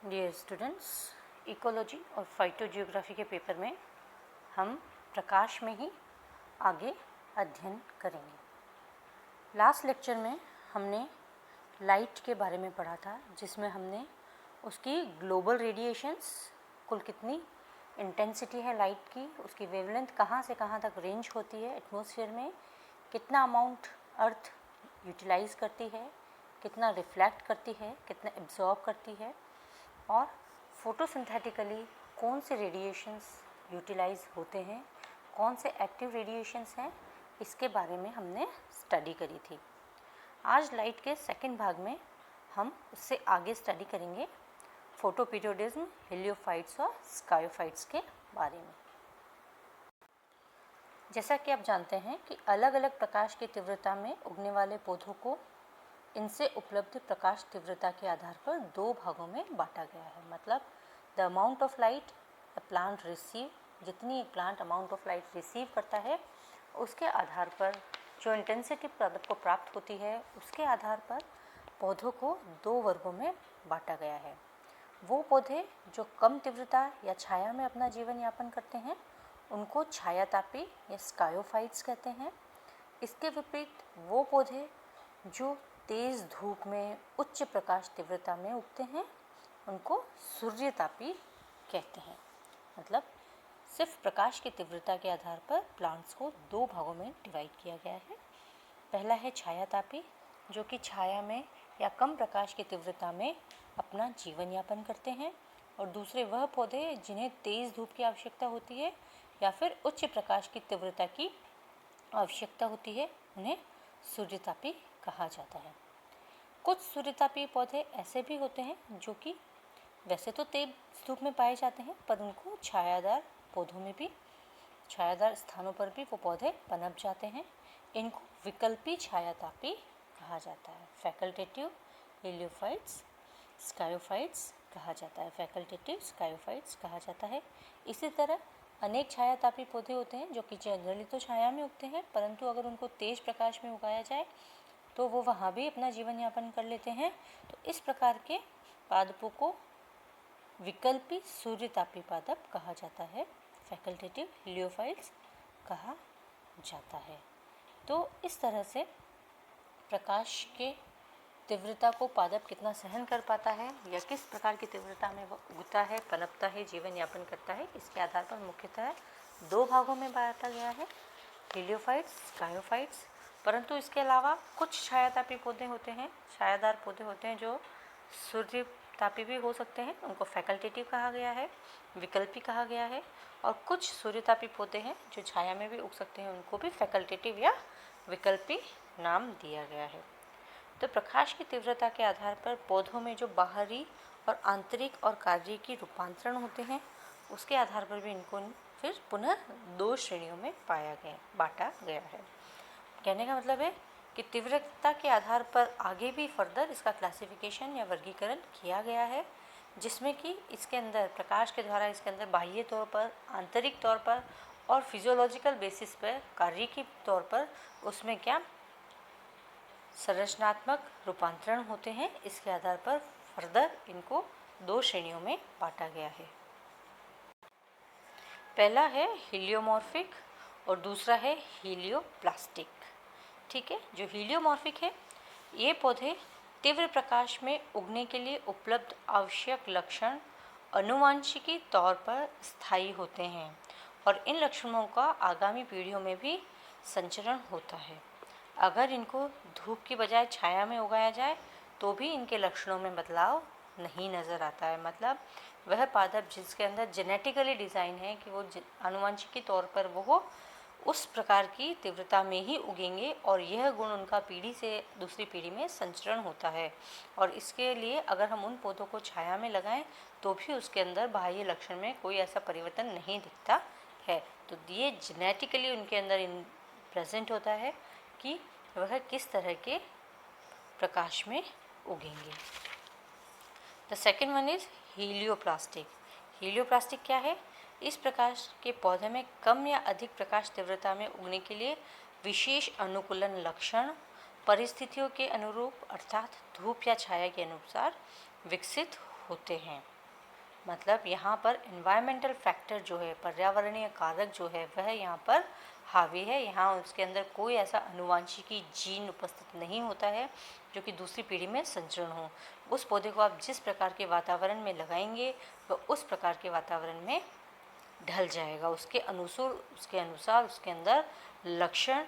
Dear students, ecology और phytogeography के paper में हम प्रकाश में ही आगे अध्ययन करेंगे। लास्ट लेक्चर में हमने लाइट के बारे में पढ़ा था, जिसमें हमने उसकी ग्लोबल रेडिएशंस, कुल कितनी इंटेंसिटी है लाइट की, उसकी वेवलेंथ कहाँ से कहाँ तक रेंज होती है एटमॉस्फेयर में, कितना अमाउंट अर्थ यूटिलाइज करती है, कितना रिफ्लेक्ट करती है, कितना एब्जॉर्ब करती है, और फोटोसिंथेटिकली कौन से रेडिएशंस यूटिलाइज होते हैं, कौन से एक्टिव रेडिएशंस हैं, इसके बारे में हमने स्टडी करी थी। आज लाइट के सेकंड भाग में हम उससे आगे स्टडी करेंगे फोटोपीरियोडिज्म, हेलियोफाइट्स और स्कायोफाइट्स के बारे में। जैसा कि आप जानते हैं कि अलग अलग प्रकाश की तीव्रता में उगने वाले पौधों को इनसे उपलब्ध प्रकाश तीव्रता के आधार पर दो भागों में बांटा गया है। मतलब the amount of light a plant receive, जितनी एक plant amount of light receive करता है उसके आधार पर जो इंटेंसिटी पादप को प्राप्त होती है, उसके आधार पर पौधों को दो वर्गों में बांटा गया है। वो पौधे जो कम तीव्रता या छाया में अपना जीवन यापन करते हैं उनको छायातापी या स्कायोफाइट्स कहते हैं। इसके विपरीत वो पौधे जो तेज़ धूप में उच्च प्रकाश तीव्रता में उगते हैं उनको सूर्यतापी कहते हैं। मतलब सिर्फ प्रकाश की तीव्रता के आधार पर प्लांट्स को दो भागों में डिवाइड किया गया है। पहला है छायातापी, जो कि छाया में या कम प्रकाश की तीव्रता में अपना जीवन यापन करते हैं, और दूसरे वह पौधे जिन्हें तेज़ धूप की आवश्यकता होती है या फिर उच्च प्रकाश की तीव्रता की आवश्यकता होती है, उन्हें सूर्यतापी कहा जाता है। कुछ सूर्यतापी पौधे ऐसे भी होते हैं जो कि वैसे तो तेज धूप में पाए जाते हैं, पर उनको छायादार पौधों में भी, छायादार स्थानों पर भी वो पौधे पनप जाते हैं। इनको विकल्पी छायातापी कहा जाता है। फैकल्टेटिव हेलियोफाइट्स, स्कायोफाइट्स कहा जाता है। फैकल्टेटिव स्कायोफाइट्स कहा जाता है। इसी तरह अनेक छायातापी पौधे होते हैं जो कि जनरली तो छाया में उगते हैं, परंतु अगर उनको तेज प्रकाश में उगाया जाए तो वो वहाँ भी अपना जीवन यापन कर लेते हैं। तो इस प्रकार के पादपों को विकल्पी सूर्यतापी पादप कहा जाता है, फैकल्टेटिव हेलियोफाइट्स कहा जाता है। तो इस तरह से प्रकाश के तीव्रता को पादप कितना सहन कर पाता है या किस प्रकार की तीव्रता में वो उगता है, पनपता है, जीवन यापन करता है, इसके आधार पर मुख्यतः दो भागों में बांटा गया है, हेलियोफाइट्स, स्कायोफाइट्स। परंतु इसके अलावा कुछ छायातापी पौधे होते हैं, छायादार पौधे होते हैं जो सूर्यतापी भी हो सकते हैं, उनको फैकल्टेटिव कहा गया है, विकल्पी कहा गया है। और कुछ सूर्यतापी पौधे हैं जो छाया में भी उग सकते हैं, उनको भी फैकल्टेटिव या विकल्पी नाम दिया गया है। तो प्रकाश की तीव्रता के आधार पर पौधों में जो बाहरी और आंतरिक और कार्यकी रूपांतरण होते हैं उसके आधार पर भी इनको फिर पुनः दो श्रेणियों में बांटा गया है। कहने का मतलब है कि तीव्रता के आधार पर आगे भी फर्दर इसका क्लासिफिकेशन या वर्गीकरण किया गया है, जिसमें कि इसके अंदर प्रकाश के द्वारा इसके अंदर बाह्य तौर पर, आंतरिक तौर पर और फिजियोलॉजिकल बेसिस पर, कार्यकी तौर पर उसमें क्या संरचनात्मक रूपांतरण होते हैं। इसके आधार पर फर्दर इनको दो श्रेणियों में बांटा गया है। पहला है हीलियोमॉर्फिक और दूसरा है हीलियोप्लास्टिक। ठीक है, जो हीलियोमॉर्फिक है ये पौधे तीव्र प्रकाश में उगने के लिए उपलब्ध आवश्यक लक्षण अनुवांशिकी तौर पर स्थायी होते हैं और इन लक्षणों का आगामी पीढ़ियों में भी संचरण होता है। अगर इनको धूप की बजाय छाया में उगाया जाए तो भी इनके लक्षणों में बदलाव नहीं नज़र आता है। मतलब वह पादप जिसके अंदर जेनेटिकली डिज़ाइन है कि वो आनुवंशिकी तौर पर वो उस प्रकार की तीव्रता में ही उगेंगे और यह गुण उनका पीढ़ी से दूसरी पीढ़ी में संचरण होता है। और इसके लिए अगर हम उन पौधों को छाया में लगाएं तो भी उसके अंदर बाह्य लक्षण में कोई ऐसा परिवर्तन नहीं दिखता है। तो ये जेनेटिकली उनके अंदर प्रेजेंट होता है कि वह किस तरह के प्रकाश में उगेंगे। The second one is helioplastic. Helioplastic क्या है? इस प्रकाश के पौधे में कम या अधिक प्रकाश तीव्रता में उगने के लिए विशेष अनुकूलन लक्षण परिस्थितियों के अनुरूप अर्थात धूप या छाया के अनुसार विकसित होते हैं। मतलब यहाँ पर एनवायरमेंटल फैक्टर जो है, पर्यावरणीय कारक जो है, वह यहाँ पर हावी है। यहाँ उसके अंदर कोई ऐसा अनुवांशिकी जीन उपस्थित नहीं होता है जो कि दूसरी पीढ़ी में संचरण हो। उस पौधे को आप जिस प्रकार के वातावरण में लगाएंगे वह उस प्रकार के वातावरण में ढल जाएगा, उसके अनुसार उसके अंदर लक्षण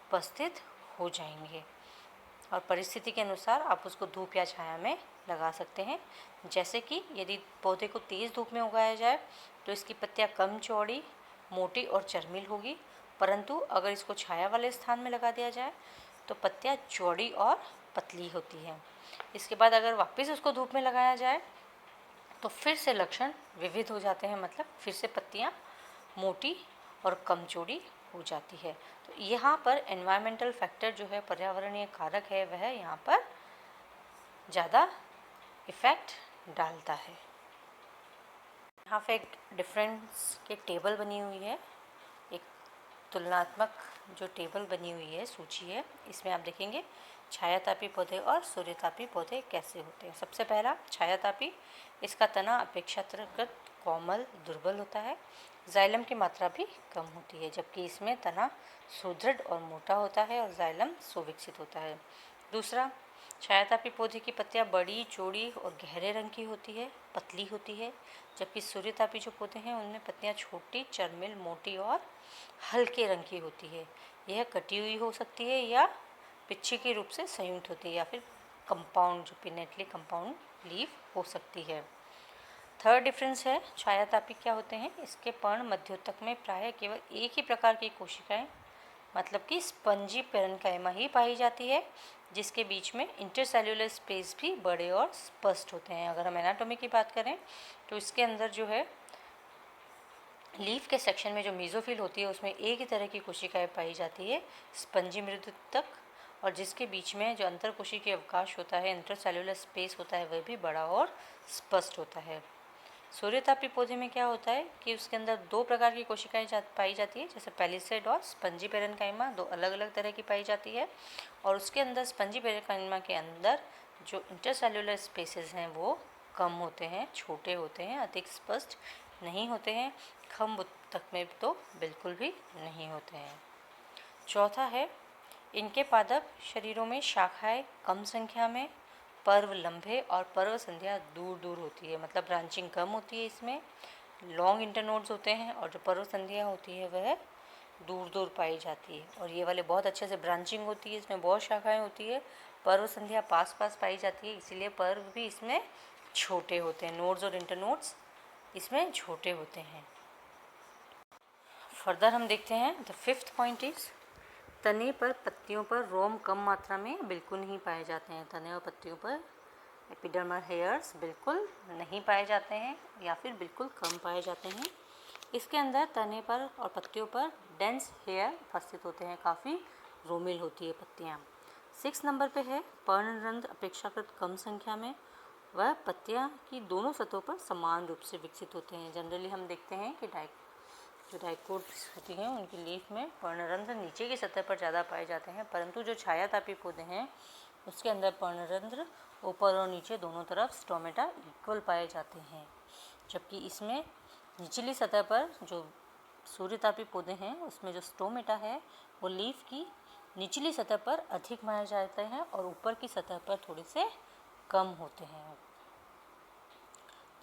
उपस्थित हो जाएंगे और परिस्थिति के अनुसार आप उसको धूप या छाया में लगा सकते हैं। जैसे कि यदि पौधे को तेज़ धूप में उगाया जाए तो इसकी पत्तियां कम चौड़ी, मोटी और चरमिल होगी, परंतु अगर इसको छाया वाले स्थान में लगा दिया जाए तो पत्तियां चौड़ी और पतली होती हैं। इसके बाद अगर वापस उसको धूप में लगाया जाए तो फिर से लक्षण विविध हो जाते हैं, मतलब फिर से पत्तियां मोटी और कम चौड़ी हो जाती है। तो यहाँ पर एनवायरमेंटल फैक्टर जो है, पर्यावरणीय कारक है, वह यहाँ पर ज़्यादा इफ़ेक्ट डालता है। यहाँ पे एक डिफरेंस की टेबल बनी हुई है, एक तुलनात्मक जो टेबल बनी हुई है, सूची है। इसमें आप देखेंगे छायातापी पौधे और सूर्यतापी पौधे कैसे होते हैं। सबसे पहला छायातापी, इसका तना अपेक्षाकृत कोमल दुर्बल होता है, जाइलम की मात्रा भी कम होती है, जबकि इसमें तना सुदृढ़ और मोटा होता है और जाइलम सुविकसित होता है। दूसरा, छायातापी पौधे की पत्तियां बड़ी, चौड़ी और गहरे रंग की होती है, पतली होती है, जबकि सूर्यतापी जो पौधे हैं उनमें पत्तियां छोटी, चरमिल, मोटी और हल्के रंग की होती है। यह कटी हुई हो सकती है या पिच्छी के रूप से संयुक्त होती है, या फिर कंपाउंड, जो पिनेटली कंपाउंड लीफ हो सकती है। थर्ड डिफरेंस है, छायातापी क्या होते हैं, इसके पर्ण मध्योतक में प्रायः केवल एक ही प्रकार की कोशिकाएं, मतलब कि स्पंजी पेरेन्काइमा ही पाई जाती है, जिसके बीच में इंटरसेल्युलर स्पेस भी बड़े और स्पष्ट होते हैं। अगर हम एनाटॉमी की बात करें तो इसके अंदर जो है लीफ के सेक्शन में जो मेसोफिल होती है उसमें एक ही तरह की कोशिकाएं पाई जाती है, स्पंजी मृदुतक, और जिसके बीच में जो अंतरकोशिकीय अवकाश होता है, इंटरसेल्युलर स्पेस होता है, वह भी बड़ा और स्पष्ट होता है। सूर्यतापी पौधे में क्या होता है कि उसके अंदर दो प्रकार की कोशिकाएं पाई जाती है, जैसे पैलिसेड और स्पंजी पेरेन्काइमा, दो अलग अलग तरह की पाई जाती है, और उसके अंदर स्पंजी पेरेन्काइमा के अंदर जो इंटरसेल्युलर स्पेसेस हैं वो कम होते हैं, छोटे होते हैं, अधिक स्पष्ट नहीं होते हैं, खम्भ तक में तो बिल्कुल भी नहीं होते हैं। चौथा है, इनके पादप शरीरों में शाखाएं कम संख्या में, पर्व लंबे और पर्व संध्या दूर दूर होती है, मतलब ब्रांचिंग कम होती है, इसमें लॉन्ग इंटरनोड्स होते हैं, और जो पर्व संध्या होती है वह दूर दूर पाई जाती है। और ये वाले बहुत अच्छे से ब्रांचिंग होती है, इसमें बहुत शाखाएं होती है, पर्व संध्या पास पास पाई जाती है, इसीलिए पर्व भी इसमें छोटे होते हैं, नोड्स और इंटरनोड्स इसमें छोटे होते हैं। फर्दर हम देखते हैं, द फिफ्थ पॉइंट इज, तने पर पत्तियों पर रोम कम मात्रा में बिल्कुल नहीं पाए जाते हैं। तने और पत्तियों पर एपिडर्मल हेयर्स बिल्कुल नहीं पाए जाते हैं या फिर बिल्कुल कम पाए जाते हैं। इसके अंदर तने पर और पत्तियों पर डेंस हेयर उपस्थित होते हैं, काफ़ी रोमिल होती है पत्तियाँ। 6 नंबर पे है, पर्णरंध्र अपेक्षाकृत कम संख्या में, वह पत्तियाँ की दोनों सतहों पर समान रूप से विकसित होते हैं। जनरली हम देखते हैं कि जो डाइकोट्स होती हैं उनकी लीफ में पर्णरंध्र नीचे की सतह पर ज़्यादा पाए जाते हैं, परंतु जो छायातापी पौधे हैं उसके अंदर पर्णरंध्र ऊपर और नीचे दोनों तरफ स्टोमेटा इक्वल पाए जाते हैं, जबकि इसमें निचली सतह पर जो सूर्यतापी पौधे हैं उसमें जो स्टोमेटा है वो लीफ की निचली सतह पर अधिक पाए जाते हैं और ऊपर की सतह पर थोड़े से कम होते हैं।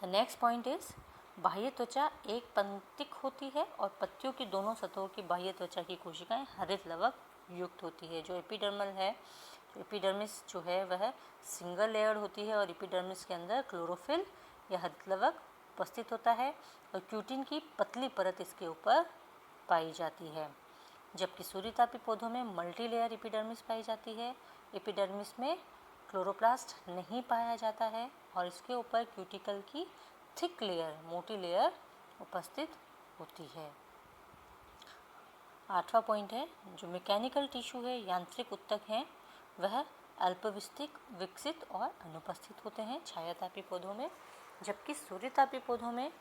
द नेक्स्ट पॉइंट इज, बाह्य त्वचा एक पंक्तिक होती है और पत्तियों की दोनों सतहों की बाह्य त्वचा की कोशिकाएं हरित लवक युक्त होती है। जो एपिडर्मल है, एपिडर्मिस जो है वह सिंगल लेयर्ड होती है और एपिडर्मिस के अंदर क्लोरोफिल या हरित लवक उपस्थित होता है और क्यूटिन की पतली परत इसके ऊपर पाई जाती है, जबकि सूर्यतापी पौधों में मल्टी लेयर एपिडर्मिस पाई जाती है। एपिडर्मिस में क्लोरोप्लास्ट नहीं पाया जाता है और इसके ऊपर क्यूटिकल की थिक लेयर, मोटी लेयर उपस्थित होती है। 8वां पॉइंट है, जो मैकेनिकल टिश्यू है, यांत्रिक उत्तक हैं, वह अल्पविकसित, विकसित और अनुपस्थित होते हैं छायातापी पौधों में, जबकि सूर्यतापी पौधों में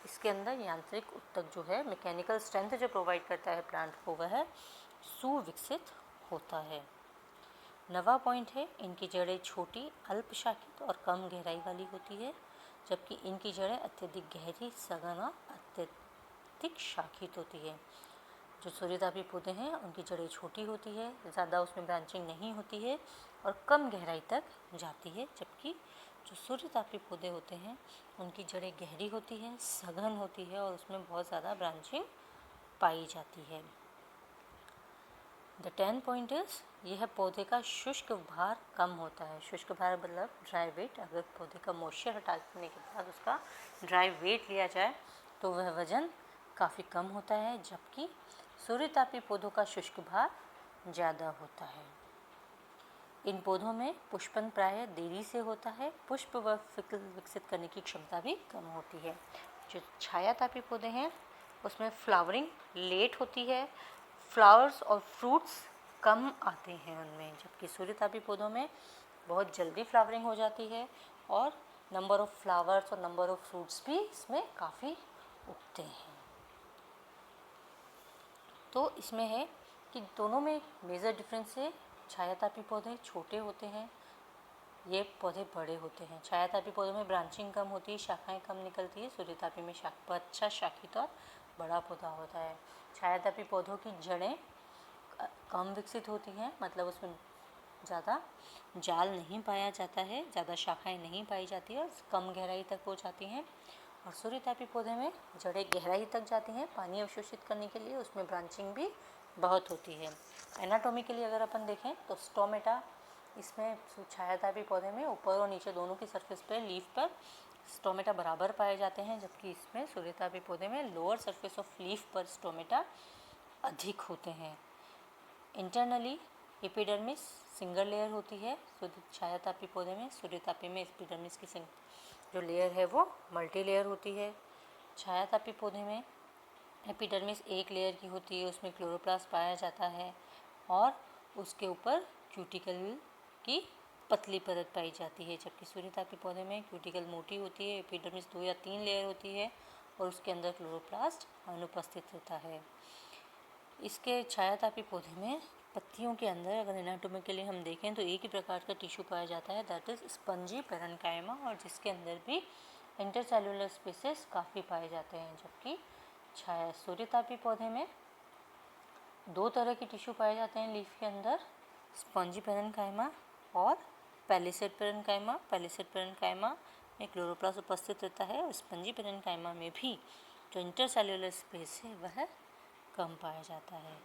इसके अंदर यांत्रिक उत्तक जो है, मैकेनिकल स्ट्रेंथ जो प्रोवाइड करता है प्लांट को, वह सुविकसित होता है। 9वां पॉइंट है, इनकी जड़ें छोटी, अल्पशाखित और कम गहराई वाली होती है, जबकि इनकी जड़ें अत्यधिक गहरी, सघन और अत्यधिक शाखित होती है। जो सूर्यतापी पौधे हैं उनकी जड़ें छोटी होती है, ज़्यादा उसमें ब्रांचिंग नहीं होती है और कम गहराई तक जाती है, जबकि जो सूर्यतापी पौधे होते हैं उनकी जड़ें गहरी होती है, सघन होती है और उसमें बहुत ज़्यादा ब्रांचिंग पाई जाती है। द 10 पॉइंट इज, यह पौधे का शुष्क भार कम होता है। शुष्क भार मतलब ड्राई वेट। अगर पौधे का मॉइस्चर हटाने के बाद उसका ड्राई वेट लिया जाए तो वह वजन काफ़ी कम होता है, जबकि सूर्यतापी पौधों का शुष्क भार ज़्यादा होता है। इन पौधों में पुष्पन प्रायः देरी से होता है, पुष्प व फूल विकसित करने की क्षमता भी कम होती है। जो छायातापी पौधे हैं उसमें फ्लावरिंग लेट होती है, फ्लावर्स और फ्रूट्स कम आते हैं उनमें, जबकि सूर्यतापी पौधों में बहुत जल्दी फ्लावरिंग हो जाती है और नंबर ऑफ़ फ्लावर्स और नंबर ऑफ़ फ्रूट्स भी इसमें काफ़ी उगते हैं। तो इसमें है कि दोनों में मेजर डिफरेंस है। छायातापी पौधे छोटे होते हैं, ये पौधे बड़े होते हैं। छायातापी पौधों में ब्रांचिंग कम होती है, शाखाएं कम निकलती है। सूर्यतापी में अच्छा शाखित और बड़ा पौधा होता है। छायातापी पौधों की जड़ें कम विकसित होती हैं, मतलब उसमें ज़्यादा जाल नहीं पाया जाता है, ज़्यादा शाखाएं नहीं पाई जाती है और कम गहराई तक हो जाती हैं। और सूर्यतापी पौधे में जड़ें गहराई तक जाती हैं पानी अवशोषित करने के लिए, उसमें ब्रांचिंग भी बहुत होती है। एनाटॉमी के लिए अगर अपन देखें तो स्टोमेटा, इसमें छायातापी पौधे में ऊपर और नीचे दोनों की सरफेस पर, लीफ पर स्टोमेटा बराबर पाए जाते हैं, जबकि इसमें सूर्यतापी पौधे में लोअर सरफेस ऑफ लीफ पर स्टोमेटा अधिक होते हैं। इंटरनली एपिडर्मिस सिंगल लेयर होती है छायातापी पौधे में। सूर्यतापी में एपिडर्मिस की जो लेयर है वो मल्टी लेयर होती है। छायातापी पौधे में एपिडर्मिस एक लेयर की होती है, उसमें क्लोरोप्लास्ट पाया जाता है और उसके ऊपर क्यूटिकल की पतली परत पाई जाती है, जबकि सूर्यतापी पौधे में क्यूटिकल मोटी होती है, एपिडर्मिस 2 या 3 लेयर होती है और उसके अंदर क्लोरोप्लास्ट अनुपस्थित होता है। इसके छायातापी पौधे में पत्तियों के अंदर अगर एनाटोमिकली हम देखें तो एक ही प्रकार का टिश्यू पाया जाता है, दैट इज स्पंजी पेरेन्काइमा, और जिसके अंदर भी इंटरसेलुलर स्पेसेस काफ़ी पाए जाते हैं। जबकि सूर्यतापी पौधे में 2 तरह के टिश्यू पाए जाते हैं लीफ के अंदर, स्पंजी पेरेन्काइमा और पैलिसेड पेरेन्काइमा। पैलिसेड पेरेन्काइमा में क्लोरोप्लास्ट उपस्थित रहता है और स्पंजी पेरेन्काइमा में भी जो इंटरसेलुलर स्पेस है वह कम पाया जाता है।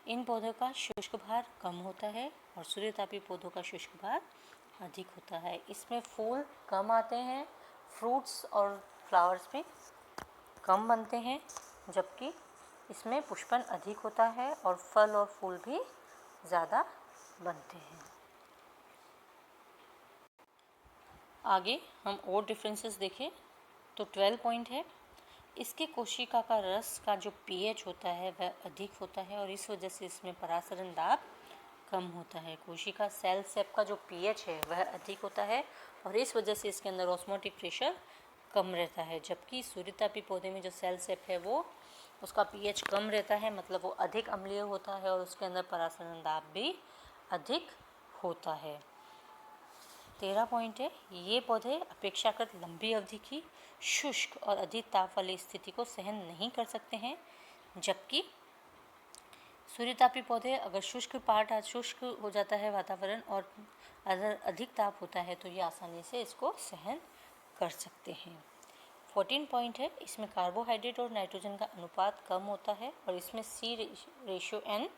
इन पौधों का शुष्क भार कम होता है और सूर्यतापी पौधों का शुष्क भार अधिक होता है। इसमें फूल कम आते हैं, फ्रूट्स और फ्लावर्स भी कम बनते हैं, जबकि इसमें पुष्पन अधिक होता है और फल और फूल भी ज़्यादा बनते हैं। आगे हम और डिफरेंसेस देखें तो 12 पॉइंट है, इसके कोशिका का रस का जो pH होता है वह अधिक होता है और इस वजह से इसमें परासरण दाब कम होता है। कोशिका सेल सेप का जो pH है वह अधिक होता है और इस वजह से इसके अंदर ऑस्मोटिक प्रेशर कम रहता है, जबकि सूर्यतापी पौधे में जो सेल सेप है वो उसका pH कम रहता है, मतलब वो अधिक अम्लीय होता है और उसके अंदर परासरण दाब भी अधिक होता है। 13 पॉइंट है, ये पौधे अपेक्षाकृत लंबी अवधि की शुष्क और अधिक ताप वाली स्थिति को सहन नहीं कर सकते हैं, जबकि सूर्यतापी पौधे अगर शुष्क हो जाता है वातावरण और अगर अधिक ताप होता है तो ये आसानी से इसको सहन कर सकते हैं। 14 पॉइंट है, इसमें कार्बोहाइड्रेट और नाइट्रोजन का अनुपात कम होता है और इसमें C रेशियो N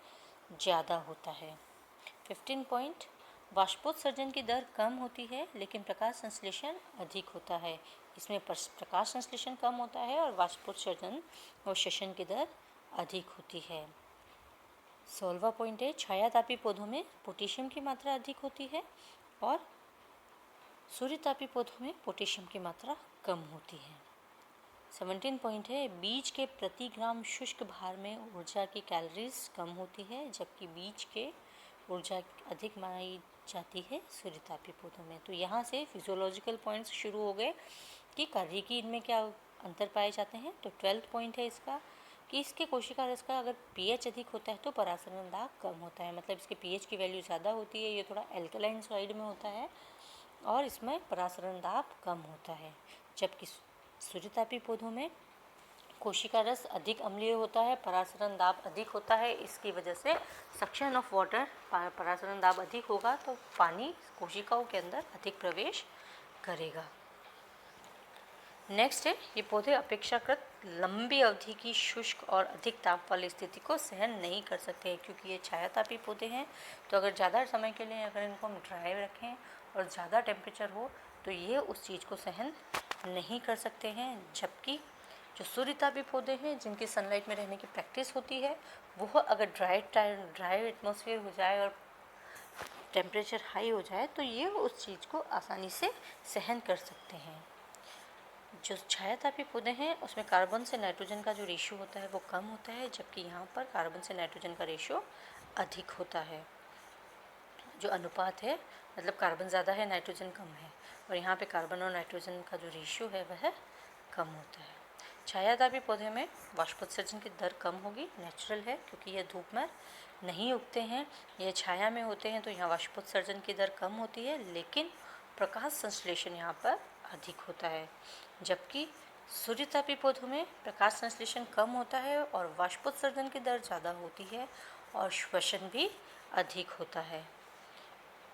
ज़्यादा होता है। 15 पॉइंट, वाष्पोत्सर्जन की दर कम होती है लेकिन प्रकाश संश्लेषण अधिक होता है। इसमें प्रकाश संश्लेषण कम होता है और वाष्पोत्सर्जन और शोषण की दर अधिक होती है। 16वां पॉइंट है, छायातापी पौधों में पोटेशियम की मात्रा अधिक होती है और सूर्यतापी पौधों में पोटेशियम की मात्रा कम होती है। 17 पॉइंट है, बीज के प्रति ग्राम शुष्क भार में ऊर्जा की कैलोरीज कम होती है, जबकि बीज के ऊर्जा अधिक मानी जाती है सूर्यतापी पौधों में। तो यहाँ से फिजियोलॉजिकल पॉइंट्स शुरू हो गए कि कार्यकी इनमें क्या अंतर पाए जाते हैं। तो 12th पॉइंट है इसका कि इसके कोशिका रस का अगर pH अधिक होता है तो परासरण दाब कम होता है, मतलब इसके pH की वैल्यू ज़्यादा होती है, ये थोड़ा एल्कलाइन साइड में होता है और इसमें परासरण दाब कम होता है। जबकि सूर्यतापी पौधों में कोशिका रस अधिक अम्लीय होता है, परासरण दाब अधिक होता है, इसकी वजह से सक्शन ऑफ वाटर, परासरण दाब अधिक होगा तो पानी कोशिकाओं के अंदर अधिक प्रवेश करेगा। नेक्स्ट है, ये पौधे अपेक्षाकृत लंबी अवधि की शुष्क और अधिक ताप वाली स्थिति को सहन नहीं कर सकते हैं, क्योंकि ये छायातापी पौधे हैं। तो अगर ज़्यादा समय के लिए अगर इनको हम ड्राई रखें और ज़्यादा टेम्परेचर हो तो ये उस चीज़ को सहन नहीं कर सकते हैं। जबकि जो सूर्यतापी पौधे हैं जिनकी सनलाइट में रहने की प्रैक्टिस होती है, वो अगर ड्राई एटमॉस्फेयर हो जाए और टेम्परेचर हाई हो जाए तो ये उस चीज़ को आसानी से सहन कर सकते हैं। जो छायातापी पौधे हैं उसमें कार्बन से नाइट्रोजन का जो रेशियो होता है वो कम होता है, जबकि यहाँ पर कार्बन से नाइट्रोजन का रेशियो अधिक होता है। जो अनुपात है, मतलब कार्बन ज़्यादा है नाइट्रोजन कम है, और यहाँ पे कार्बन और नाइट्रोजन का जो रेशियो है वह कम होता है। छायातापी पौधे में वाष्पोत्सर्जन की दर कम होगी, नेचुरल है, क्योंकि ये धूप में नहीं उगते हैं, ये छाया में होते हैं, तो यहाँ वाष्पोत्सर्जन की दर कम होती है, लेकिन प्रकाश संश्लेषण यहाँ पर अधिक होता है। जबकि सूर्यतापी पौधों में प्रकाश संश्लेषण कम होता है और वाष्पोत्सर्जन की दर ज़्यादा होती है और श्वसन भी अधिक होता है।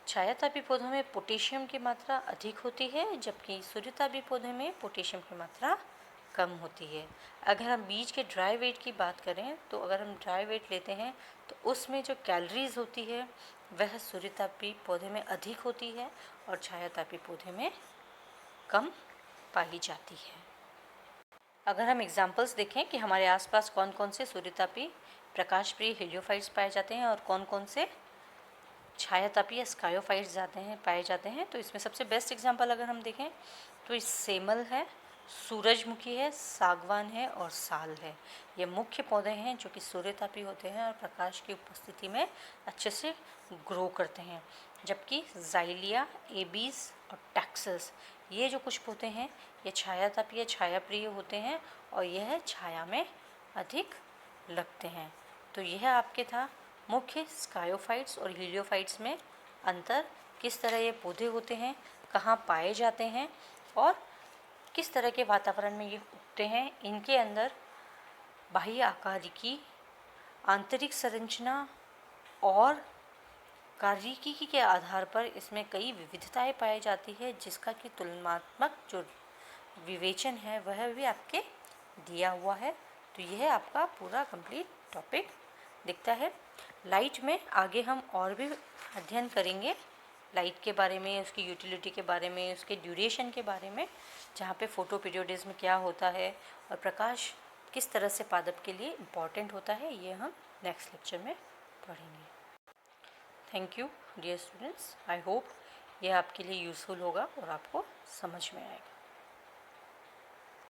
छायातापी पौधों में पोटेशियम की मात्रा अधिक होती है, जबकि सूर्यतापी पौधे में पोटेशियम की मात्रा कम होती है। अगर हम बीज के ड्राई वेट की बात करें तो अगर हम ड्राई वेट लेते हैं तो उसमें जो कैलोरीज होती है वह सूर्यतापी पौधे में अधिक होती है और छायातापी पौधे में कम पाई जाती है। अगर हम एग्जाम्पल्स देखें कि हमारे आसपास कौन कौन से सूर्यतापी प्रकाश प्रिय हेलियोफाइट्स पाए जाते हैं और कौन कौन से छायातापी या स्कायोफाइट्स पाए जाते हैं, तो इसमें सबसे बेस्ट एग्जाम्पल अगर हम देखें तो इस सेमल है, सूरजमुखी है, सागवान है और साल है। ये मुख्य पौधे हैं जो कि सूर्यतापी होते हैं और प्रकाश की उपस्थिति में अच्छे से ग्रो करते हैं। जबकि ज़ाइलिया, एबीज और टैक्सस, ये जो कुछ पौधे हैं ये छायातापी या छायाप्रिय होते हैं और यह छाया में अधिक लगते हैं। तो यह आपके था मुख्य स्कायोफाइट्स और हीलियोफाइट्स में अंतर, किस तरह ये पौधे होते हैं, कहाँ पाए जाते हैं और किस तरह के वातावरण में ये उगते हैं। इनके अंदर बाह्य आकारिकी, आंतरिक संरचना और कार्यिकी के आधार पर इसमें कई विविधताएं पाई जाती है, जिसका कि तुलनात्मक जो विवेचन है वह भी आपके दिया हुआ है। तो यह आपका पूरा कंप्लीट टॉपिक दिखता है। लाइट में आगे हम और भी अध्ययन करेंगे, लाइट के बारे में, उसकी यूटिलिटी के बारे में, उसके ड्यूरेशन के बारे में, जहाँ पे फोटो पीरियोडिज्म क्या होता है और प्रकाश किस तरह से पादप के लिए इम्पॉर्टेंट होता है, ये हम नेक्स्ट लेक्चर में पढ़ेंगे। Thank you dear students, I hope यह आपके लिए यूज़फुल होगा और आपको समझ में आएगा।